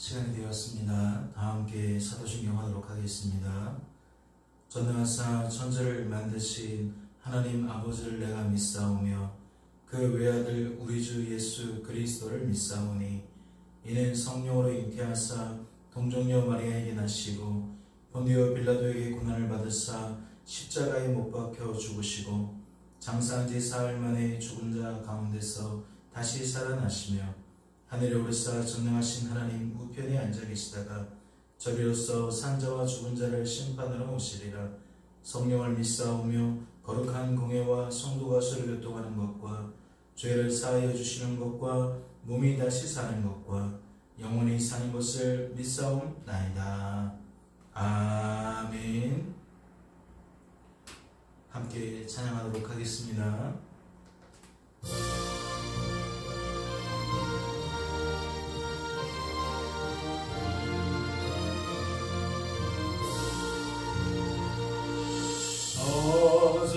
시간이 되었습니다. 다 함께 사도신경 하도록 하겠습니다. 전능하사 천지를 만드신 하나님 아버지를 내가 믿사오며 그 외아들 우리 주 예수 그리스도를 믿사오니 이는 성령으로 잉태하사 동정녀 마리아에게 나시고 본디오 빌라도에게 고난을 받으사 십자가에 못 박혀 죽으시고 장사한 지 사흘 만에 죽은 자 가운데서 다시 살아나시며 하늘에 오르사 전능하신 하나님 우편에 앉아 계시다가 저리로서 산자와 죽은 자를 심판하러 오시리라. 성령을 믿사오며 거룩한 공회와 성도가 서로 교통하는 것과 죄를 사하여 주시는 것과 몸이 다시 사는 것과 영원히 사는 것을 믿사옵나이다. 아멘. 함께 찬양하도록 하겠습니다.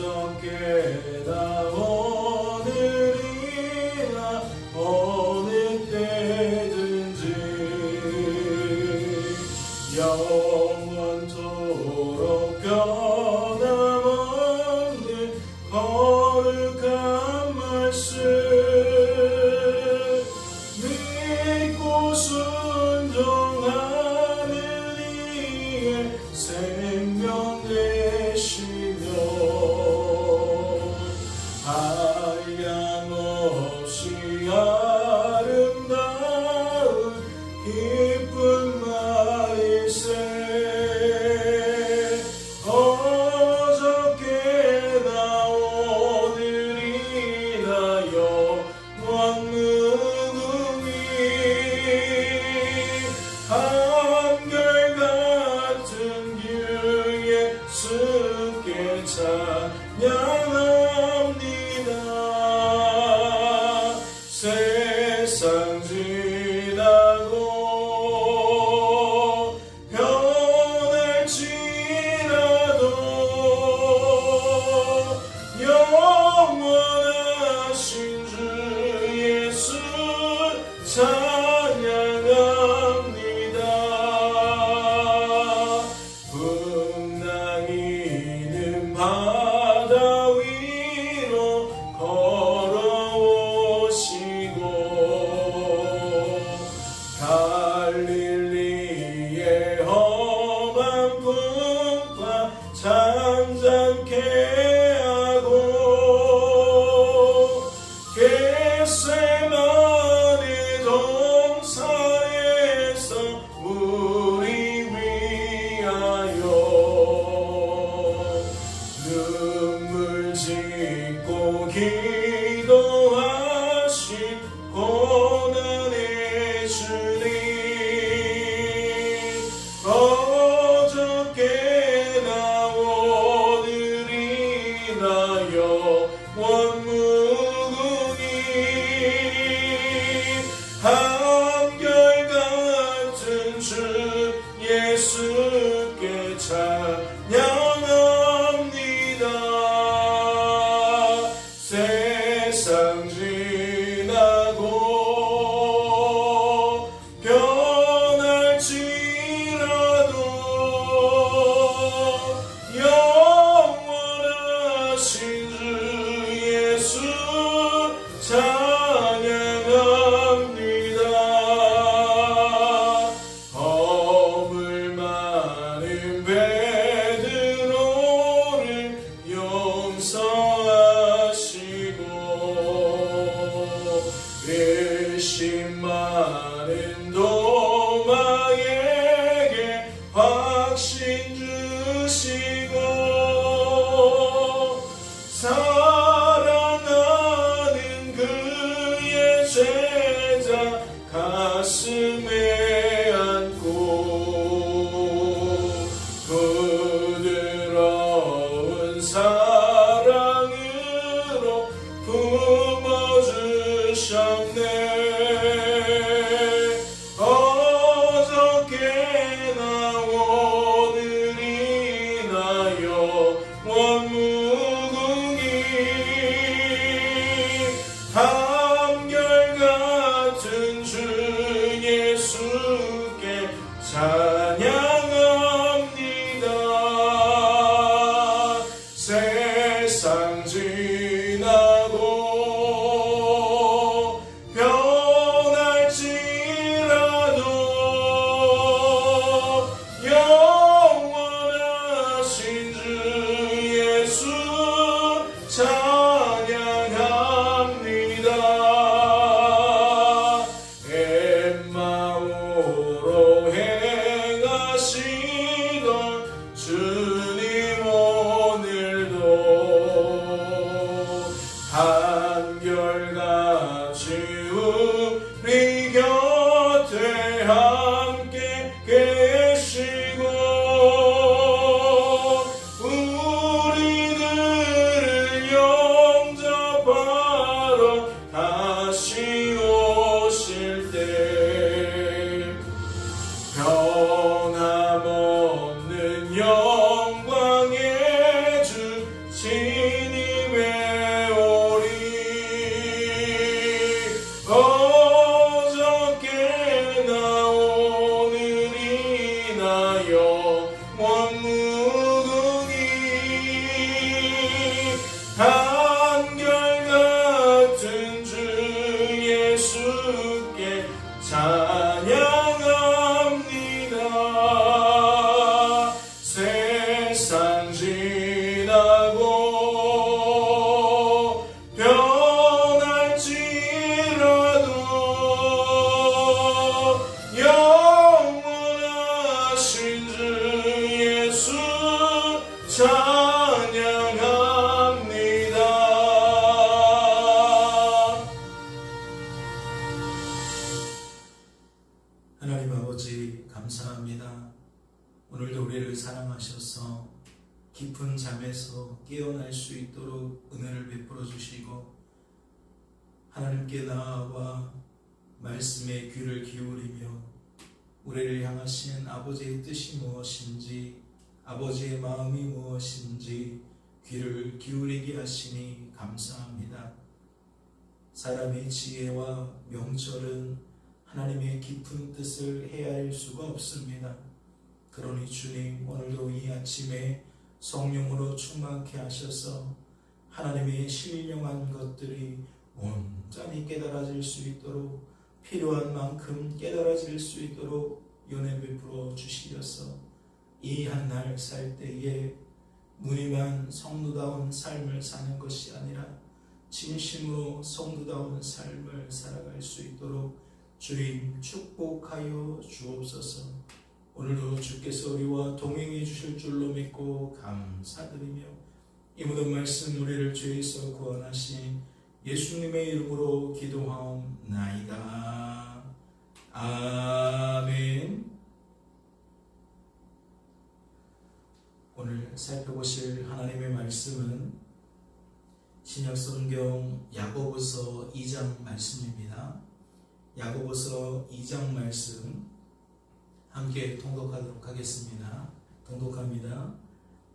어저께나 오늘이나 어느 때든지 영원토록 변함없는 거룩한 말씀 믿고 순종하는 이의 생명 되시며 한량없이 아름다운 기쁜 말일세. 어저께나 오늘이나 영원무궁히 한결같은 주 예수께 찬양합니다. 세상 지나고 변할지라도 영원하신 주 예수 찬양합니다. 풍랑이는 바다 위로 걸어오시고 갈릴리의 험한 풍파 잠잠케 하고 겟세마네 동산에서 우리 위하여 눈물 짓고 기도하신 고난의 주님 어저께나 오늘이나 영원무궁히 한결같은 주 예수께 찬양합니다. 세상 지나고 변할지라도 영원하신 주 예수 찬양합니다. 허물 많은 베드로를 용서하시고 의심 많은 도마에게 확신 주시고 사랑하는 그의 제자 가슴에 안고 부드러운 사랑으로 품어주셨네. 어저께나 오늘이나 영원무궁히 한결같은 주 예수께 찬양합니다. 세상 지나고 변할지라도 영원하신 주 예수 찬양합니다. 엠마오로 행하시던 주님 오늘도 한결같이 우리 곁에 함께 계시고 우리들을 영접하러 다시 오실 때 변함없는 영광의 주 진임에 오리. 어저께나 오늘이나 영원 무궁히 한결같은 주 예수께 찬양합니다. 세상 지나고 변할지라도 영원하신 주 예수 찬양합니다. 하나님 아버지 감사합니다. 오늘도 우리를 사랑하셔서 깊은 잠에서 깨어날 수 있도록 은혜를 베풀어 주시고 하나님께 나아와 말씀에 귀를 기울이며 우리를 향하신 아버지의 뜻이 무엇인지 아버지의 마음이 무엇인지 귀를 기울이게 하시니 감사합니다. 사람의 지혜와 명철은 하나님의 깊은 뜻을 헤아릴 수가 없습니다. 그러니 주님 오늘도 이 아침에 성령으로 충만케 하셔서 하나님의 신령한 것들이 온전히 깨달아질 수 있도록 필요한 만큼 깨달아질 수 있도록 은혜 베풀어 주시려서 이 한 날 살 때에 무늬만 성도다운 삶을 사는 것이 아니라 진심으로 성도다운 삶을 살아갈 수 있도록 주님 축복하여 주옵소서. 오늘도 주께서 우리와 동행해 주실 줄로 믿고 감사드리며 이 모든 말씀 우리를 죄에서 구원하신 예수님의 이름으로 기도하옵나이다. 아멘. 오늘 살펴보실 하나님의 말씀은 신약성경 야고보서 2장 말씀입니다. 야고보서 2장 말씀 함께 통독하도록 하겠습니다. 통독합니다.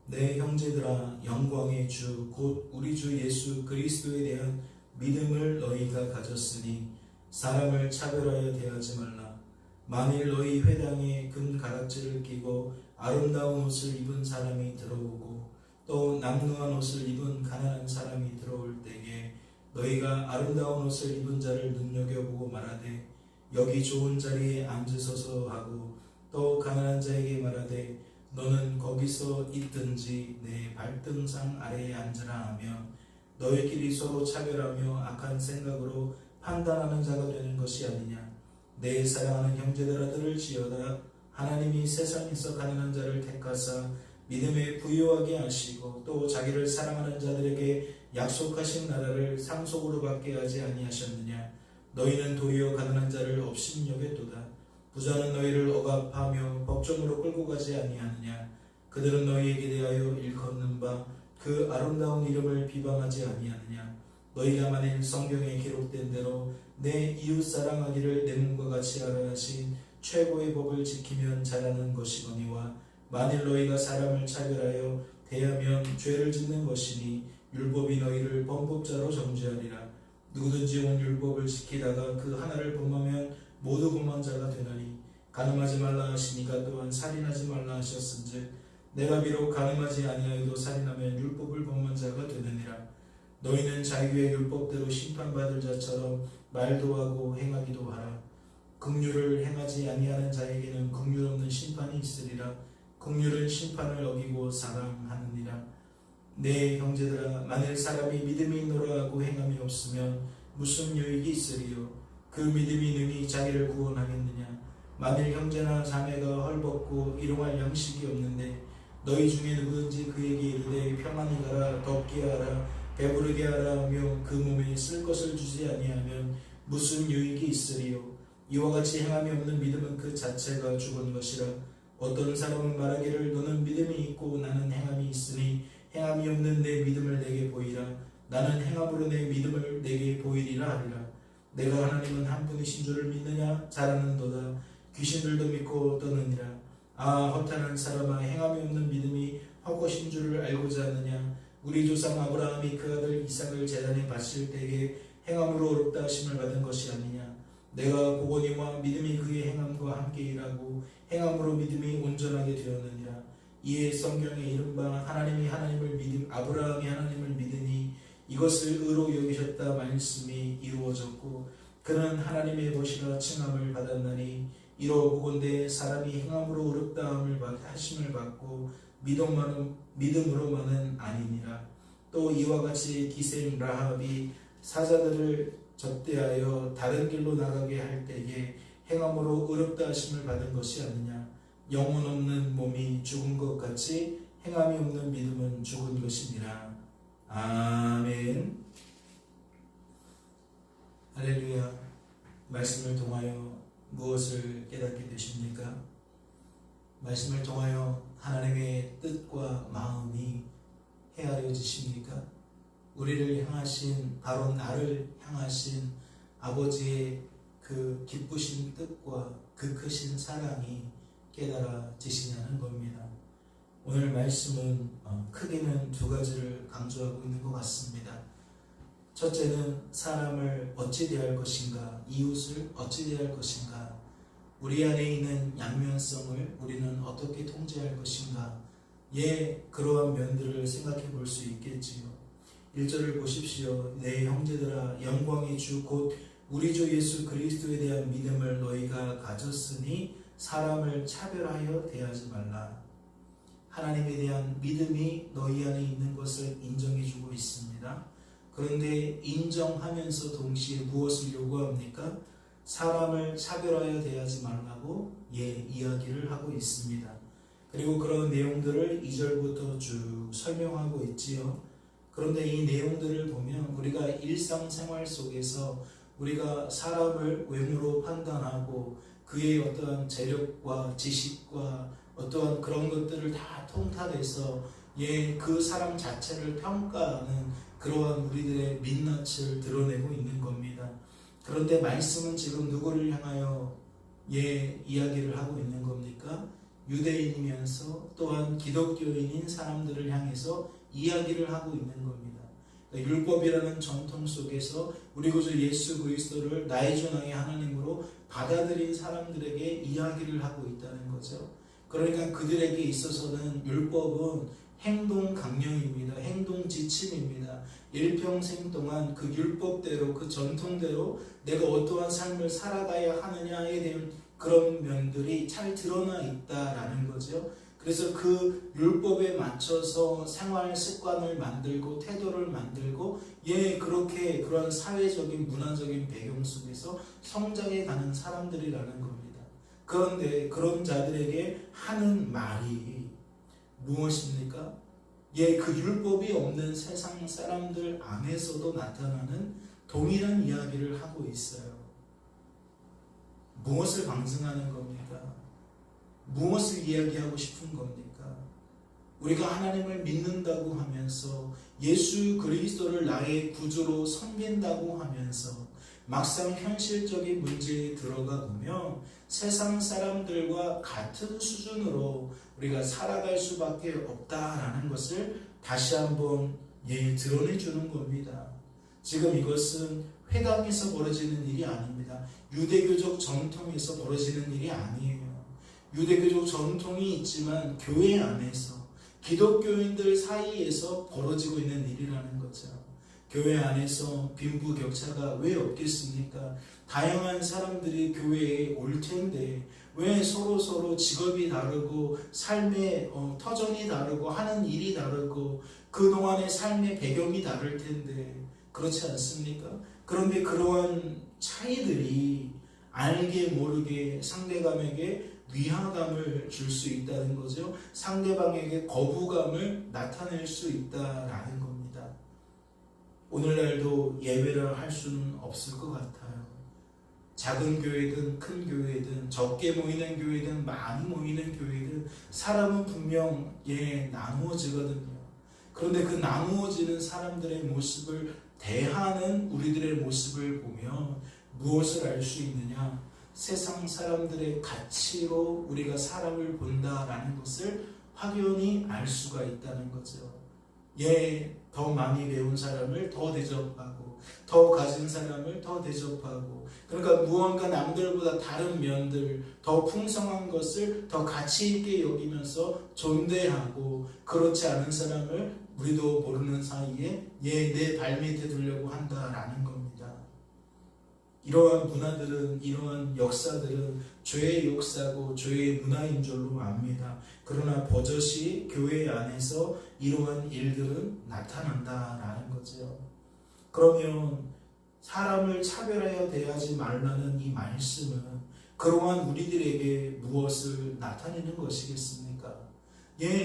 내 형제들아 영광의 주 곧 우리 주 예수 그리스도에 대한 믿음을 너희가 가졌으니 사람을 차별하여 대하지 말라. 만일 너희 회당에 금 가락지를 끼고 아름다운 옷을 입은 사람이 들어오고 또 남루한 옷을 입은 가난한 사람이 들어올 때에 너희가 아름다운 옷을 입은 자를 눈여겨보고 말하되 여기 좋은 자리에 앉으소서 하고 또 가난한 자에게 말하되 너는 거기서 있든지 내 발등상 아래에 앉으라 하며 너희끼리 서로 차별하며 악한 생각으로 판단하는 자가 되는 것이 아니냐. 내 사랑하는 형제들아 들을지어다. 하나님이 세상에서 가난한 자를 택하사 믿음에 부유하게 하시고 또 자기를 사랑하는 자들에게 약속하신 나라를 상속으로 받게 하지 아니하셨느냐. 너희는 도리어 가난한 자를 업신여겼도다. 부자는 너희를 억압하며 법정으로 끌고 가지 아니하느냐. 그들은 너희에게 대하여 일컫는 바 그 아름다운 이름을 비방하지 아니하느냐. 너희가 만일 성경에 기록된 대로 내 이웃 사랑하기를 내 몸과 같이 하라 하신 최고의 법을 지키면 잘하는 것이거니와 만일 너희가 사람을 차별하여 대하면 죄를 짓는 것이니 율법이 너희를 범법자로 정죄하리라. 누구든지 온 율법을 지키다가 그 하나를 범하면 모두 범한 자가 되나니 간음하지 말라 하시니가 또한 살인하지 말라 하셨은즉 내가 비록 간음하지 아니하여도 살인하면 율법을 범한 자가 되느니라. 너희는 자기의 율법대로 심판받을 자처럼 말도 하고 행하기도 하라. 긍휼을 행하지 아니하는 자에게는 긍휼 없는 심판이 있으리라. 긍휼은 심판을 어기고 사랑하느니라. 내 형제들아, 만일 사람이 믿음이 있노라 하고 행함이 없으면 무슨 유익이 있으리요? 그 믿음이 능히 자기를 구원하겠느냐? 만일 형제나 자매가 헐벗고 일용할 양식이 없는데 너희 중에 누구든지 그에게 이르되 평안히 가라, 덥게 하라, 배부르게 하라 하며 그 몸에 쓸 것을 주지 아니하면 무슨 유익이 있으리요? 이와 같이 행함이 없는 믿음은 그 자체가 죽은 것이라. 어떤 사람은 말하기를 너는 믿음이 있고 나는 행함이 있으니 행함이 없는 내 믿음을 내게 보이라. 나는 행함으로 내 믿음을 내게 보이리라 하리라. 내가 하나님은 한 분이신 줄을 믿느냐? 잘하는도다. 귀신들도 믿고 떠느니라. 아, 허탄한 사람아, 행함이 없는 믿음이 헛것인 줄을 알고자 하느냐? 우리 조상 아브라함이 그 아들 이삭을 제단에 바칠 때에 행함으로 어렵다 하심을 받은 것이 아니냐? 내가 보거니와 믿음이 그의 행함과 함께 일하고 행함으로 믿음이 온전하게 되었느니라. 이에 성경에 이른바 하나님이 하나님을 아브라함이 하나님을 믿으니 이것을 의로 여기셨다 말씀이 이루어졌고 그는 하나님의 벗이라 칭함을 받았나니 이러보건대 사람이 행함으로 어렵다 하심을 받고 믿음으로만은 아니니라. 또 이와 같이 기생 라합이 사자들을 접대하여 다른 길로 나가게 할 때에 행함으로 어렵다 하심을 받은 것이 아니냐. 영혼 없는 몸이 죽은 것 같이 행함이 없는 믿음은 죽은 것이니라. 아멘. 할렐루야. 말씀을 통하여 무엇을 깨닫게 되십니까? 말씀을 통하여 하나님의 뜻과 마음이 헤아려지십니까? 우리를 향하신, 바로 나를 향하신 아버지의 그 기쁘신 뜻과 그 크신 사랑이 깨달아지시냐는 겁니다. 오늘 말씀은 크게는 두 가지를 강조하고 있는 것 같습니다. 첫째는 사람을 어찌 대할 것인가, 이웃을 어찌 대할 것인가, 우리 안에 있는 양면성을 우리는 어떻게 통제할 것인가, 그러한 면들을 생각해 볼 수 있겠지요. 1절을 보십시오. 내 형제들아, 영광의 주 곧 우리 주 예수 그리스도에 대한 믿음을 너희가 가졌으니 사람을 차별하여 대하지 말라. 하나님에 대한 믿음이 너희 안에 있는 것을 인정해 주고 있습니다. 그런데 인정하면서 동시에 무엇을 요구합니까? 사람을 차별하여 대하지 말라고 이야기를 하고 있습니다. 그리고 그런 내용들을 2절부터 쭉 설명하고 있지요. 그런데 이 내용들을 보면 우리가 일상생활 속에서 우리가 사람을 외모로 판단하고 그의 어떠한 재력과 지식과 어떠한 그런 것들을 다 통달해서 그 사람 자체를 평가하는 그러한 우리들의 민낯을 드러내고 있는 겁니다. 그런데 말씀은 지금 누구를 향하여 이야기를 하고 있는 겁니까? 유대인이면서 또한 기독교인인 사람들을 향해서 이야기를 하고 있는 겁니다. 율법이라는 전통 속에서 우리 구주 예수 그리스도를 나의 전왕의 하나님으로 받아들인 사람들에게 이야기를 하고 있다는 거죠. 그러니까 그들에게 있어서는 율법은 행동 강령입니다. 행동 지침입니다. 일평생 동안 그 율법대로, 그 전통대로 내가 어떠한 삶을 살아가야 하느냐에 대한 그런 면들이 잘 드러나 있다라는 거죠. 그래서 그 율법에 맞춰서 생활 습관을 만들고 태도를 만들고 그렇게 그런 사회적인 문화적인 배경 속에서 성장해 가는 사람들이라는 겁니다. 그런데 그런 자들에게 하는 말이 무엇입니까? 그 율법이 없는 세상 사람들 안에서도 나타나는 동일한 이야기를 하고 있어요. 무엇을 방증하는 겁니까? 무엇을 이야기하고 싶은 겁니까? 우리가 하나님을 믿는다고 하면서 예수 그리스도를 나의 구주로 섬긴다고 하면서 막상 현실적인 문제에 들어가 보면 세상 사람들과 같은 수준으로 우리가 살아갈 수밖에 없다라는 것을 다시 한번 드러내주는 겁니다. 지금 이것은 회당에서 벌어지는 일이 아닙니다. 유대교적 전통에서 벌어지는 일이 아니에요. 유대교적 전통이 있지만 교회 안에서 기독교인들 사이에서 벌어지고 있는 일이라는 거죠. 교회 안에서 빈부격차가 왜 없겠습니까? 다양한 사람들이 교회에 올 텐데 왜 서로 직업이 다르고 삶의 터전이 다르고 하는 일이 다르고 그동안의 삶의 배경이 다를 텐데 그렇지 않습니까? 그런데 그러한 차이들이 알게 모르게 상대방에게 위화감을 줄 수 있다는 거죠. 상대방에게 거부감을 나타낼 수 있다라는 겁니다. 오늘날도 예배를 할 수는 없을 것 같아요. 작은 교회든 큰 교회든 적게 모이는 교회든 많이 모이는 교회든 사람은 분명 나누어지거든요. 그런데 그 나누어지는 사람들의 모습을 대하는 우리들의 모습을 보면 무엇을 알 수 있느냐? 세상 사람들의 가치로 우리가 사람을 본다라는 것을 확연히 알 수가 있다는 거죠. 더 많이 배운 사람을 더 대접하고 더 가진 사람을 더 대접하고 그러니까 무언가 남들보다 다른 면들 더 풍성한 것을 더 가치 있게 여기면서 존대하고 그렇지 않은 사람을 우리도 모르는 사이에 내 발밑에 두려고 한다라는 겁니다. 이러한 문화들은 이러한 역사들은 죄의 역사고 죄의 문화인 줄로 압니다. 그러나 버젓이 교회 안에서 이러한 일들은 나타난다라는 거죠. 그러면 사람을 차별하여 대하지 말라는 이 말씀은 그러한 우리들에게 무엇을 나타내는 것이겠습니까?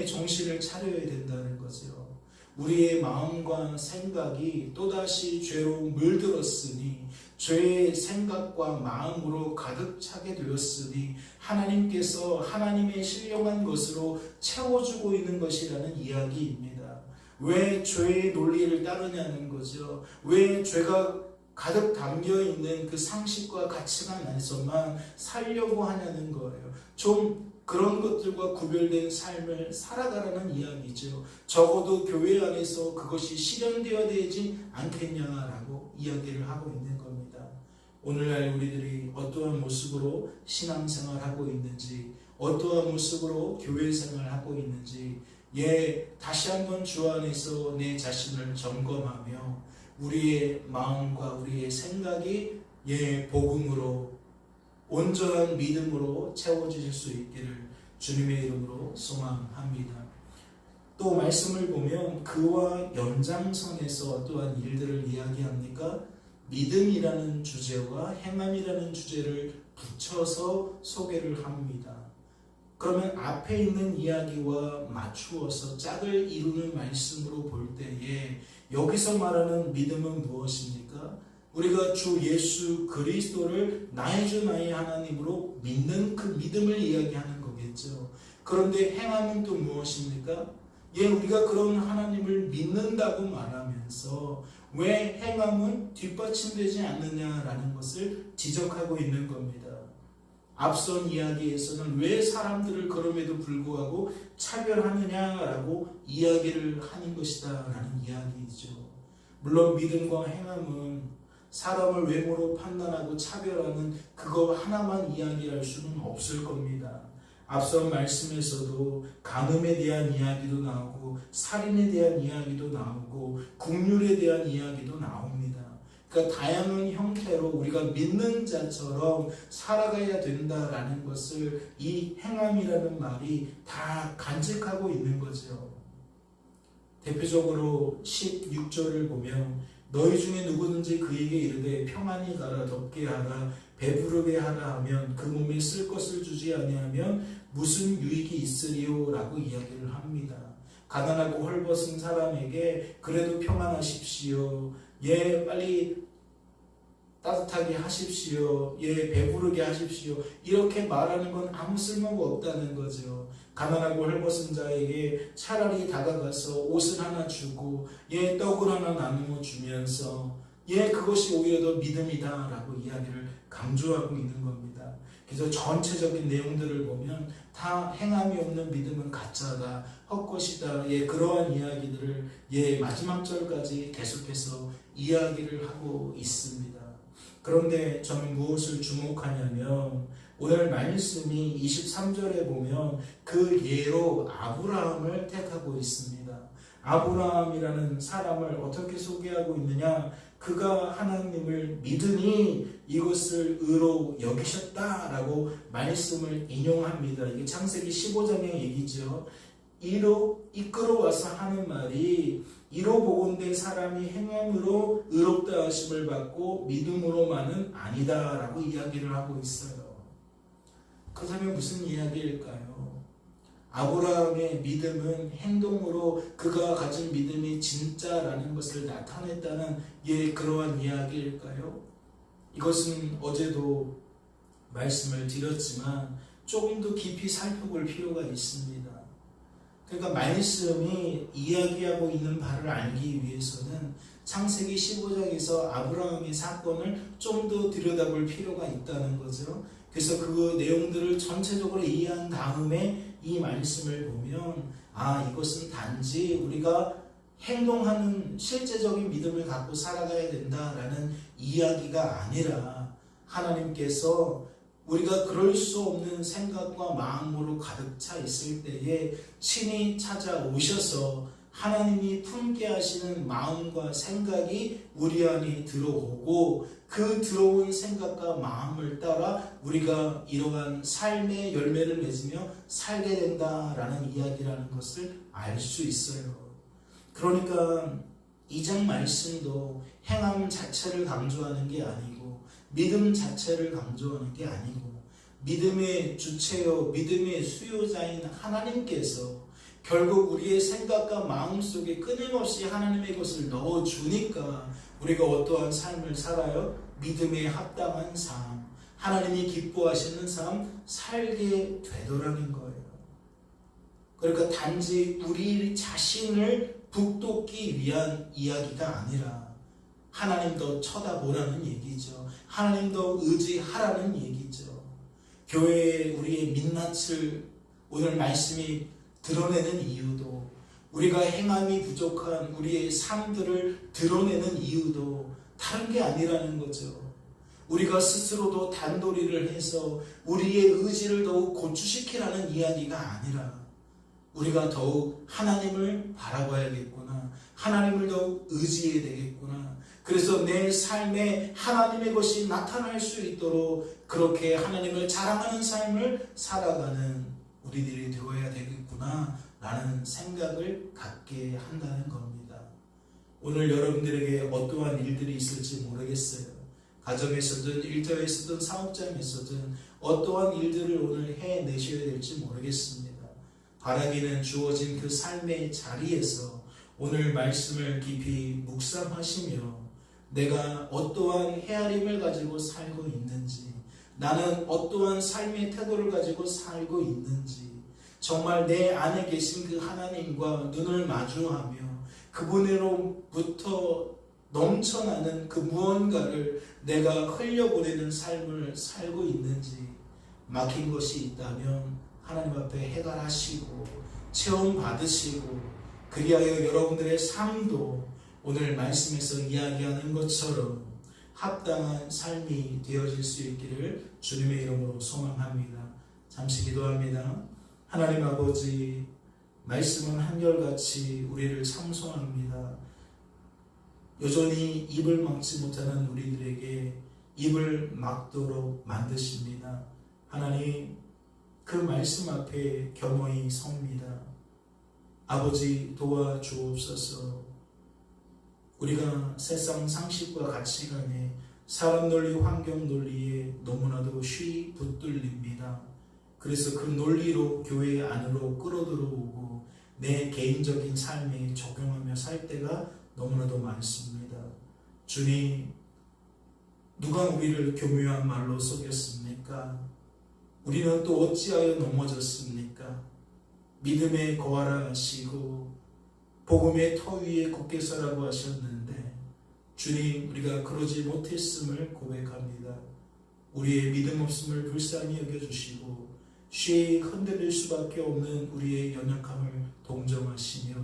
정신을 차려야 된다는 거죠. 우리의 마음과 생각이 또다시 죄로 물들었으니 죄의 생각과 마음으로 가득 차게 되었으니 하나님께서 하나님의 신령한 것으로 채워주고 있는 것이라는 이야기입니다. 왜 죄의 논리를 따르냐는 거죠. 왜 죄가 가득 담겨있는 그 상식과 가치관 안에서만 살려고 하냐는 거예요. 좀 그런 것들과 구별된 삶을 살아가라는 이야기죠. 적어도 교회 안에서 그것이 실현되어야 되지 않겠냐라고 이야기를 하고 있는 겁니다. 오늘날 우리들이 어떠한 모습으로 신앙생활하고 있는지 어떠한 모습으로 교회 생활하고 있는지 다시 한번 주 안에서 내 자신을 점검하며 우리의 마음과 우리의 생각이 복음으로 온전한 믿음으로 채워지실 수 있기를 주님의 이름으로 소망합니다. 또 말씀을 보면 그와 연장선에서 어떠한 일들을 이야기합니까? 믿음이라는 주제와 행함이라는 주제를 붙여서 소개를 합니다. 그러면 앞에 있는 이야기와 맞추어서 짝을 이루는 말씀으로 볼 때에 여기서 말하는 믿음은 무엇입니까? 우리가 주 예수 그리스도를 나의 주 나의 하나님으로 믿는 그 믿음을 이야기하는 거겠죠. 그런데 행함은 또 무엇입니까? 우리가 그런 하나님을 믿는다고 말하면서 왜 행함은 뒷받침되지 않느냐라는 것을 지적하고 있는 겁니다. 앞선 이야기에서는 왜 사람들을 그럼에도 불구하고 차별하느냐라고 이야기를 하는 것이다 라는 이야기이죠. 물론 믿음과 행함은 사람을 외모로 판단하고 차별하는 그거 하나만 이야기할 수는 없을 겁니다. 앞선 말씀에서도 간음에 대한 이야기도 나오고 살인에 대한 이야기도 나오고 국률에 대한 이야기도 나옵니다. 그러니까 다양한 형태로 우리가 믿는 자처럼 살아가야 된다라는 것을 이 행함이라는 말이 다 간직하고 있는 거죠. 대표적으로 16절을 보면 너희 중에 누구든지 그에게 이르되 평안히 가라 덥게 하라 배부르게 하라 하면 그 몸에 쓸 것을 주지 아니하면 무슨 유익이 있으리요? 라고 이야기를 합니다. 가난하고 헐벗은 사람에게 그래도 평안하십시오. 빨리 따뜻하게 하십시오. 배부르게 하십시오. 이렇게 말하는 건 아무 쓸모가 없다는 거죠. 가난하고 헐벗은 자에게 차라리 다가가서 옷을 하나 주고 떡을 하나 나누어 주면서 그것이 오히려 더 믿음이다 라고 이야기를 강조하고 있는 겁니다. 그래서 전체적인 내용들을 보면 다 행함이 없는 믿음은 가짜다, 헛것이다, 그러한 이야기들을 마지막 절까지 계속해서 이야기를 하고 있습니다. 그런데 저는 무엇을 주목하냐면 오늘 말씀이 23절에 보면 그 예로 아브라함을 택하고 있습니다. 아브라함이라는 사람을 어떻게 소개하고 있느냐? 그가 하나님을 믿으니 이것을 의로 여기셨다라고 말씀을 인용합니다. 이게 창세기 15장의 얘기죠. 이로 이끌어와서 하는 말이 이로 복음된 사람이 행함으로 의롭다 하심을 받고 믿음으로만은 아니다라고 이야기를 하고 있어요. 그렇다면 무슨 이야기일까요? 아브라함의 믿음은 행동으로 그가 가진 믿음이 진짜라는 것을 나타냈다는 그러한 이야기일까요? 이것은 어제도 말씀을 드렸지만 조금 더 깊이 살펴볼 필요가 있습니다. 그러니까 말씀이 이야기하고 있는 바를 알기 위해서는 창세기 15장에서 아브라함의 사건을 좀 더 들여다볼 필요가 있다는 거죠. 그래서 그 내용들을 전체적으로 이해한 다음에 이 말씀을 보면 이것은 단지 우리가 행동하는 실제적인 믿음을 갖고 살아가야 된다라는 이야기가 아니라 하나님께서 우리가 그럴 수 없는 생각과 마음으로 가득 차 있을 때에 친히 찾아오셔서 하나님이 품게 하시는 마음과 생각이 우리 안에 들어오고 그 들어온 생각과 마음을 따라 우리가 이러한 삶의 열매를 맺으며 살게 된다라는 이야기라는 것을 알 수 있어요. 그러니까 이 장 말씀도 행함 자체를 강조하는 게 아니고 믿음 자체를 강조하는 게 아니고 믿음의 주체요 믿음의 수요자인 하나님께서 결국 우리의 생각과 마음 속에 끊임없이 하나님의 것을 넣어주니까 우리가 어떠한 삶을 살아요? 믿음에 합당한 삶, 하나님이 기뻐하시는 삶 살게 되더라는 거예요. 그러니까 단지 우리 자신을 북돋기 위한 이야기가 아니라 하나님도 쳐다보라는 얘기죠. 하나님도 의지하라는 얘기죠. 교회에 우리의 민낯을 오늘 말씀이 드러내는 이유도 우리가 행함이 부족한 우리의 삶들을 드러내는 이유도 다른 게 아니라는 거죠. 우리가 스스로도 단도리를 해서 우리의 의지를 더욱 고추시키라는 이야기가 아니라 우리가 더욱 하나님을 바라봐야겠구나. 하나님을 더욱 의지해야 되겠구나. 그래서 내 삶에 하나님의 것이 나타날 수 있도록 그렇게 하나님을 자랑하는 삶을 살아가는 우리들이 되어야 되겠구나 라는 생각을 갖게 한다는 겁니다. 오늘 여러분들에게 어떠한 일들이 있을지 모르겠어요. 가정에서든 일터에서든 사업장에서든 어떠한 일들을 오늘 해내셔야 될지 모르겠습니다. 바라기는 주어진 그 삶의 자리에서 오늘 말씀을 깊이 묵상하시며 내가 어떠한 헤아림을 가지고 살고 있는지, 나는 어떠한 삶의 태도를 가지고 살고 있는지, 정말 내 안에 계신 그 하나님과 눈을 마주하며 그분으로부터 넘쳐나는 그 무언가를 내가 흘려보내는 삶을 살고 있는지, 막힌 것이 있다면 하나님 앞에 해결하시고 체험 받으시고 그리하여 여러분들의 삶도 오늘 말씀에서 이야기하는 것처럼 합당한 삶이 되어질 수 있기를 주님의 이름으로 소망합니다. 잠시 기도합니다. 하나님 아버지, 말씀은 한결같이 우리를 참소합니다. 여전히 입을 막지 못하는 우리들에게 입을 막도록 만드십니다. 하나님, 그 말씀 앞에 겸허히 섭니다. 아버지, 도와주옵소서. 우리가 세상 상식과 가치관에 사람 논리, 환경 논리에 너무나도 쉬이 붙들립니다. 그래서 그 논리로 교회 안으로 끌어들어오고 내 개인적인 삶에 적용하며 살 때가 너무나도 많습니다. 주님, 누가 우리를 교묘한 말로 속였습니까? 우리는 또 어찌하여 넘어졌습니까? 믿음에 거하라 하시고 복음의 터 위에 굳게 서라고 하셨는데 주님, 우리가 그러지 못했음을 고백합니다. 우리의 믿음 없음을 불쌍히 여겨주시고 쉬이 흔들릴 수밖에 없는 우리의 연약함을 동정하시며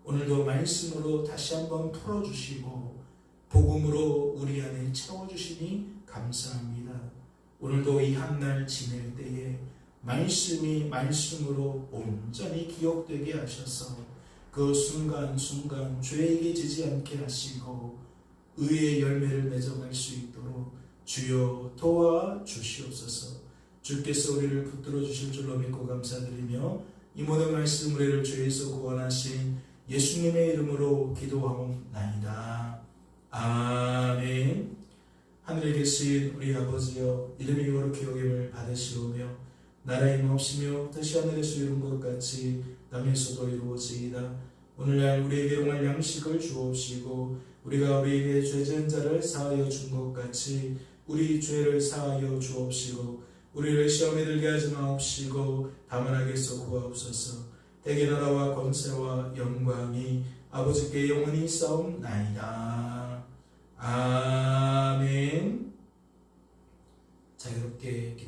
오늘도 말씀으로 다시 한번 풀어주시고 복음으로 우리 안에 채워주시니 감사합니다. 오늘도 이 한날 지낼 때에 말씀이 말씀으로 온전히 기억되게 하셔서 그 순간순간 죄에게 지지 않게 하시고 의의 열매를 맺어갈 수 있도록 주여 도와주시옵소서. 주께서 우리를 붙들어 주실 줄로 믿고 감사드리며 이 모든 말씀 우리를 죄에서 구원하신 예수님의 이름으로 기도하옵나이다. 아멘. 하늘에 계신 우리 아버지여, 이름이 거룩히 여김을 받으시오며 나라의 임하옵시며 뜻이 하늘에서 이룬 것 같이 땅에서도 이루어지이다. 오늘날 우리에게 용할 양식을 주옵시고 우리가 우리에게 죄 지은 자를 사하여 준 것 같이 우리 죄를 사하여 주옵시고 우리를 시험에 들게 하지 마옵시고 다만 악에서 구하옵소서. 대개 나라와 권세와 영광이 아버지께 영원히 싸움나이다. 아멘. 자유롭게 기도